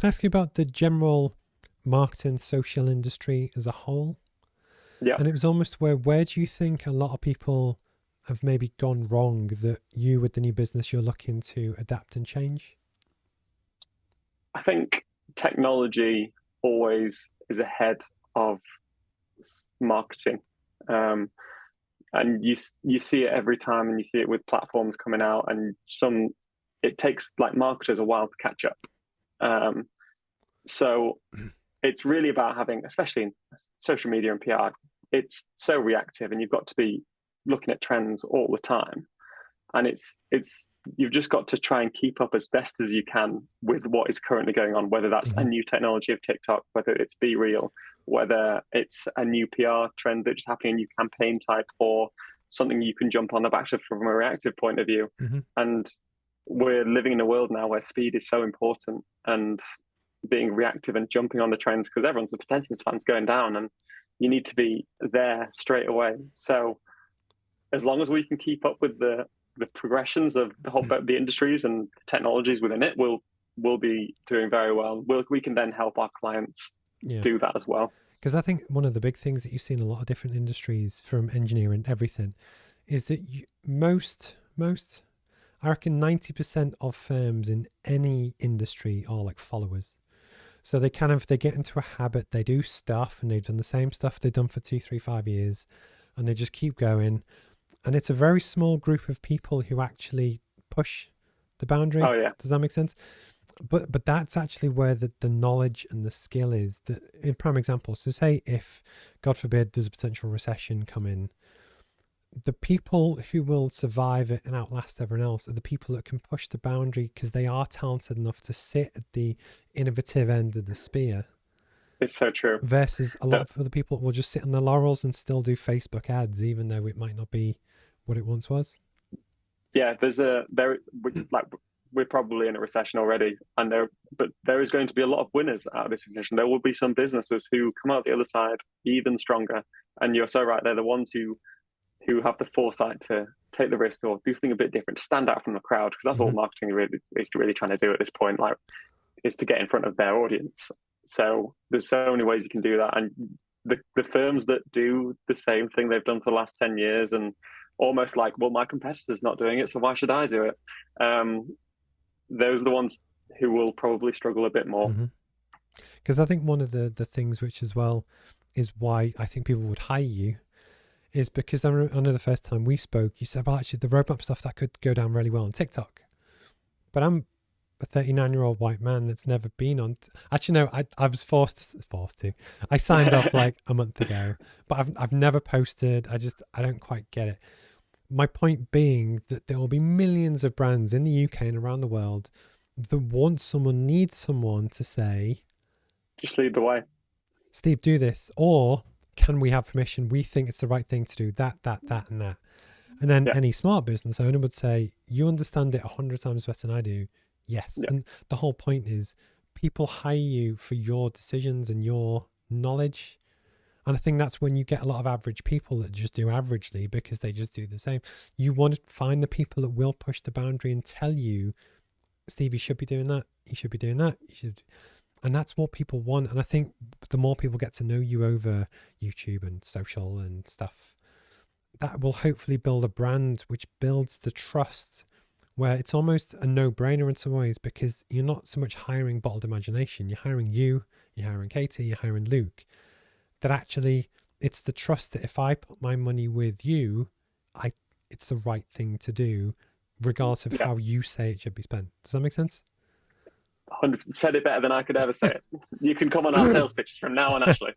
can I ask you about the general marketing social industry as a whole? Yeah, And it was almost where do you think a lot of people have maybe gone wrong that you, with the new business, you're looking to adapt and change? I think technology always is ahead of marketing. Um, and you see it every time, and you see it with platforms coming out, and it takes like marketers a while to catch up. Um, so it's really about having, especially in social media and PR, it's so reactive, and you've got to be looking at trends all the time. And it's you've just got to try and keep up as best as you can with what is currently going on, whether that's a Hmm. new technology of TikTok, whether it's Be Real, whether it's a new PR trend that's happening, a new campaign type, or something you can jump on the back of from a reactive point of view. Hmm. And we're living in a world now where speed is so important, and being reactive and jumping on the trends, because everyone's attention span's going down, and you need to be there straight away. So as long as we can keep up with the progressions of the industries and technologies within it, we'll be doing very well. We can then help our clients Yeah. do that as well. Because I think one of the big things that you see in a lot of different industries, from engineering, everything, is that I reckon 90% of firms in any industry are like followers. So they get into a habit, they do stuff, and they've done the same stuff they've done for 2, 3, 5 years, and they just keep going. And it's a very small group of people who actually push the Oh boundary. yeah, Does that make sense? But that's actually where the knowledge and the skill is. That in prime example, so say if, God forbid, there's a potential recession coming, the people who will survive it and outlast everyone else are the people that can push the boundary because they are talented enough to sit at the innovative end of the spear, it's so true. versus a lot That of other people will just sit on their laurels and still do Facebook ads, even though it might not be what it once was. yeah, like we're probably in a recession already, and there is going to be a lot of winners out of this recession. There will be some businesses who come out the other side even stronger, and you're so right. They're the ones who have the foresight to take the risk or do something a bit different, to stand out from the crowd, because that's all Hmm. marketing is really trying to do at this point, like is to get in front of their audience. So there's so many ways you can do that, and the firms that do the same thing they've done for the last 10 years and almost like, well, my competitor's not doing it, so why should I do it? Those are the ones who will probably struggle a bit more. Hmm. Because I think one of the things which as well is why I think people would hire you is because I know the first time we spoke, you said, well, actually, the roadmap stuff that could go down really well on TikTok. But I'm a 39-year-old white man that's never been on. Actually, no, I was forced to. I signed up like a month ago, but I've never posted. I don't quite get it. My point being that there will be millions of brands in the UK and around the world that need someone to say, Just lead the way. Steve, do this, or can we have permission? We think it's the right thing to do that, and that. And then Yeah, any smart business owner would say, you understand it 100 times better than I do. Yes. yeah, And the whole point is people hire you for your decisions and your knowledge. And I think that's when you get a lot of average people that just do averagely because they just do the same. You want to find the people that will push the boundary and tell you, Steve, you should be doing that. You should be doing that. You should. And that's what people want. And I think the more people get to know you over YouTube and social and stuff, that will hopefully build a brand which builds the trust, where it's almost a no-brainer in some ways, because you're not so much hiring bottled imagination. You're hiring you, you're hiring Katie, you're hiring Luke. That actually it's the trust that if I put my money with you, it's the right thing to do, regardless of yeah. how you say it should be spent. Does that make sense? 100% said it better than I could ever say it. You can come on our sales pitches from now on, Ashley.